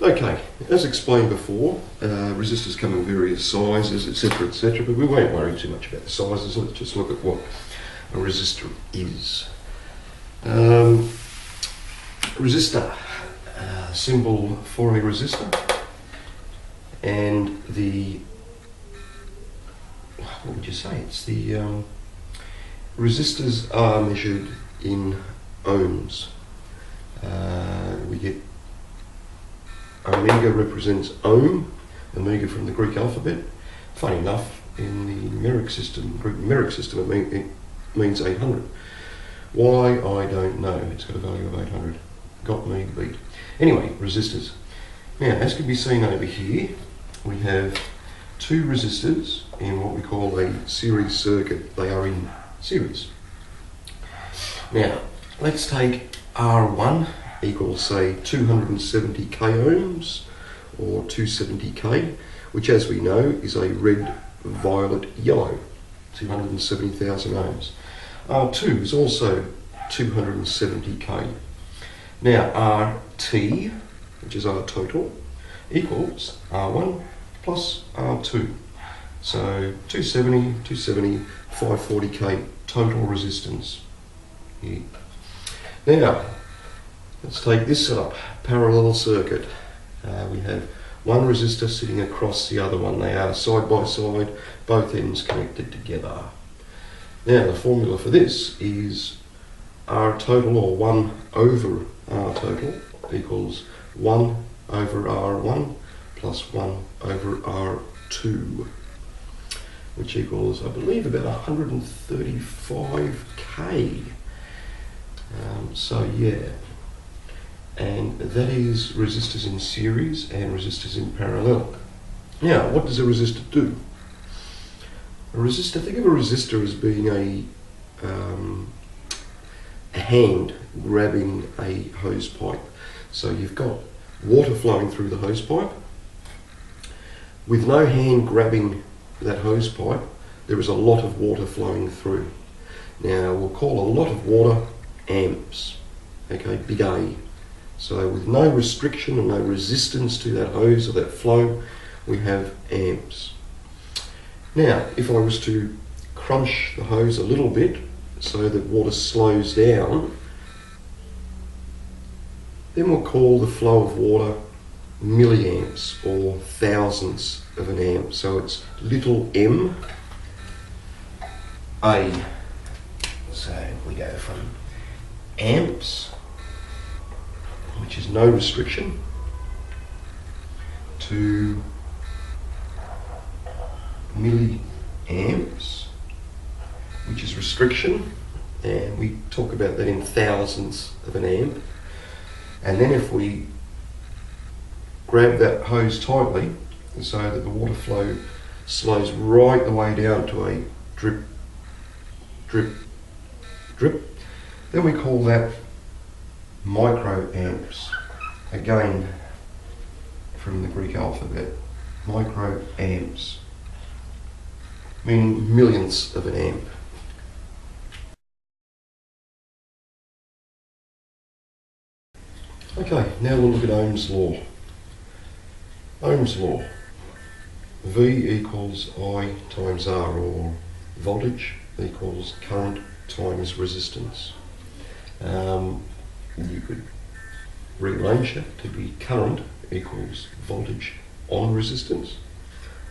Okay, as explained before, resistors come in various sizes, etc., but we won't worry too much about the sizes. Let's just look at what a resistor is. Resistor, symbol for a resistor, and the, what would you say, it's the resistors are measured in ohms. We get omega represents ohm, omega from the Greek alphabet. Funny enough, in the numeric system, Greek numeric system, it means 800. Why, I don't know. It's got a value of 800. Got me beat. Anyway, resistors. Now, as can be seen over here, we have two resistors in what we call a series circuit. They are in series. Now, let's take R1 equals, say, 270 k ohms or 270k, which, as we know, is a red, violet, yellow, 270,000 ohms. R2 is also 270k. Now, RT, which is our total, equals R1 plus R2. So 270, 540k total resistance here. Now, let's take this setup, parallel circuit. We have one resistor sitting across the other one. They are side by side, both ends connected together. Now, the formula for this is R total, or 1 over R total, equals 1 over R1 plus 1 over R2, which equals, I believe, about 135k. So yeah, and that is resistors in series and resistors in parallel. Now, what does a resistor do? A resistor, think of a resistor as being a hand grabbing a hose pipe. So you've got water flowing through the hose pipe. With no hand grabbing that hose pipe, there is a lot of water flowing through. Now, we'll call a lot of water amps, okay, big A. So with no restriction and no resistance to that hose or that flow, we have amps. Now, if I was to crunch the hose a little bit so that water slows down, then we'll call the flow of water milliamps, or thousandths of an amp. So it's little m A. So we go from amps, which is no restriction, to milliamps, which is restriction, and we talk about that in thousandths of an amp. And then if we grab that hose tightly so that the water flow slows right the way down to a drip, drip, drip, then we call that microamps. Again, from the Greek alphabet, microamps, meaning millionths of an amp. Okay, now we'll look at Ohm's law. Ohm's law, V equals I times R, or voltage equals current times resistance. You could rearrange that to be current equals voltage on resistance,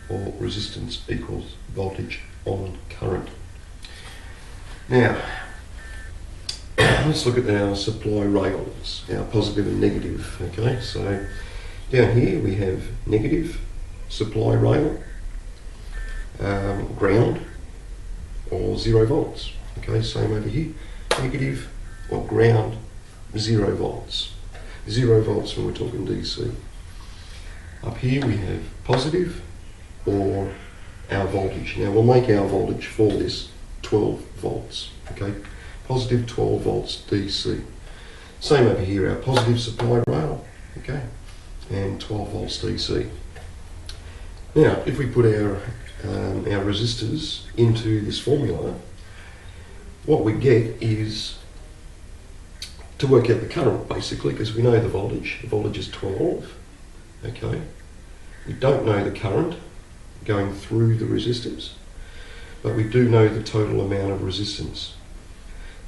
or resistance equals voltage on current. Now, let's look at our supply rails, our positive and negative. Okay, so down here we have negative supply rail, ground, or 0 volts. Okay, same over here, negative or ground, 0 volts. 0 volts when we're talking DC. Up here we have positive, or our voltage. Now we'll make our voltage for this 12 volts. Okay, positive 12 volts DC. Same over here, our positive supply rail, okay, and 12 volts DC. Now, if we put our resistors into this formula, what we get is, to work out the current basically, because we know the voltage is 12, Okay, we don't know the current going through the resistors, but we do know the total amount of resistance.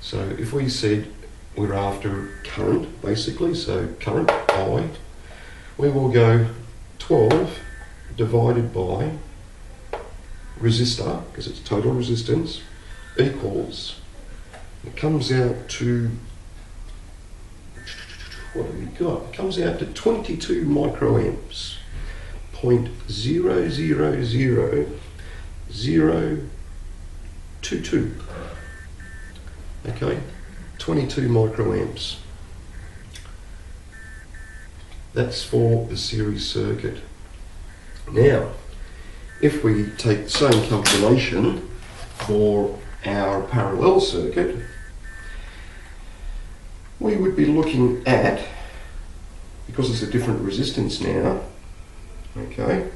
So if we said we're after current, basically, so current I, we will go 12 divided by resistor, because it's total resistance, equals, it comes out to, what have we got? It comes out to 22 microamps, 0.000022. Okay, 22 microamps. That's for the series circuit. Now, if we take the same calculation for our parallel circuit, we would be looking at, because it's a different resistance now, okay,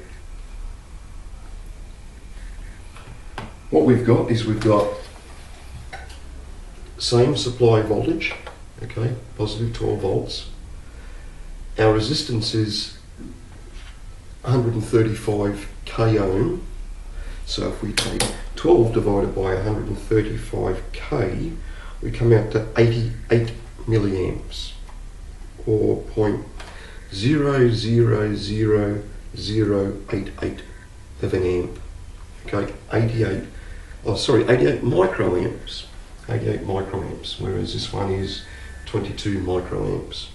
what we've got is we've got same supply voltage, okay, positive 12 volts. Our resistance is 135 k ohm. So if we take 12 divided by 135 k, we come out to 88 milliamps, or 0.00088 of an amp. Okay, 88 microamps. 88 microamps, whereas this one is 22 microamps.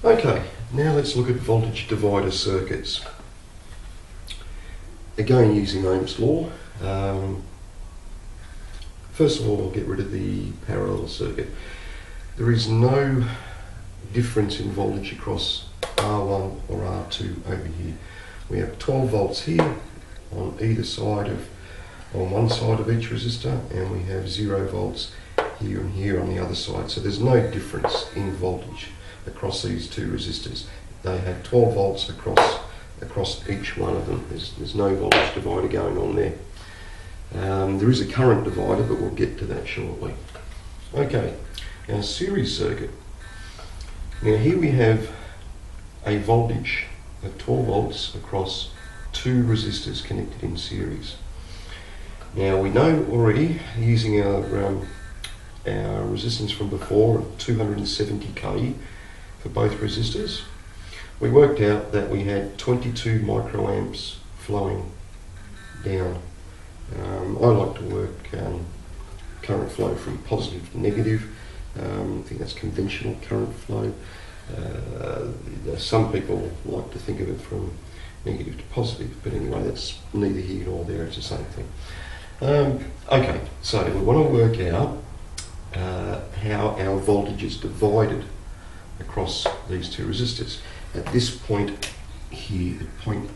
Okay, now let's look at voltage divider circuits. Again, using Ohm's law. First of all, I'll get rid of the parallel circuit. There is no difference in voltage across R1 or R2 over here. We have 12 volts here on either side on one side of each resistor, and we have 0 volts here and here on the other side. So there's no difference in voltage across these two resistors. They have 12 volts across each one of them. There's no voltage divider going on there. There is a current divider, but we'll get to that shortly. Okay, our series circuit. Now here we have a voltage of 12 volts across two resistors connected in series. Now we know already, using our resistance from before of 270k for both resistors, we worked out that we had 22 microamps flowing down. I like to work current flow from positive to negative. I think that's conventional current flow. Some people like to think of it from negative to positive, but anyway, that's neither here nor there, it's the same thing. Okay, so we want to work out how our voltage is divided across these two resistors. At this point here, at point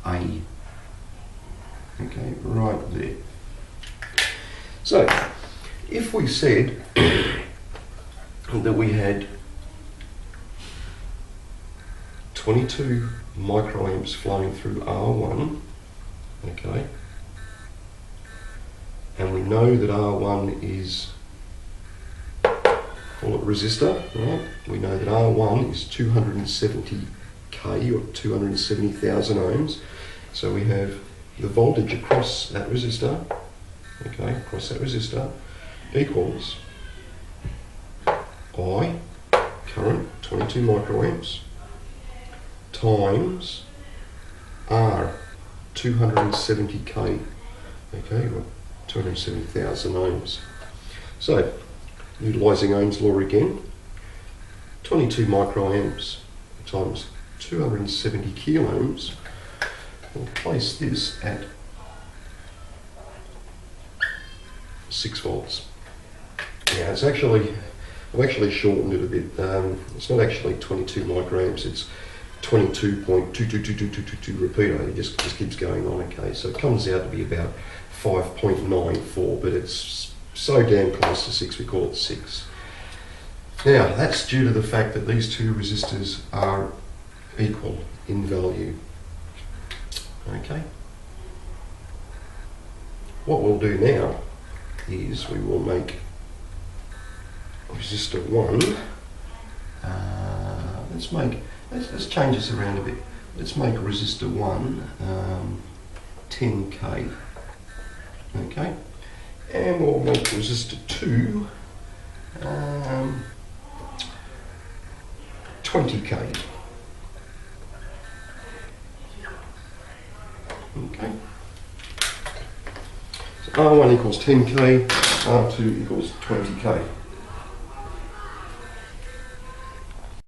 A. Okay, right there. So, if we said that we had 22 microamps flowing through R1, okay, and we know that R1 is, call it resistor, right? We know that R1 is 270k or 270,000 ohms. So we have the voltage across that resistor, okay, across that resistor equals I, current, 22 microamps, times R, 270k, okay, or 270,000 ohms. So, utilising Ohm's law again, 22 microamps times 270 kiloohms, we'll place this at 6 volts. Yeah, it's actually, I've actually shortened it a bit. It's not actually 22 microamps, it's 22.222222 repeater. It just keeps going on, okay? So it comes out to be about 5.94, but it's so damn close to 6, we call it 6. Now, that's due to the fact that these two resistors are equal in value. Okay? What we'll do now is we will make resistor 1. Let's change this around a bit. Let's make resistor 1 10k. Okay, and we'll make resistor 2 20k. Okay. So R1 equals 10k, R2 equals 20k.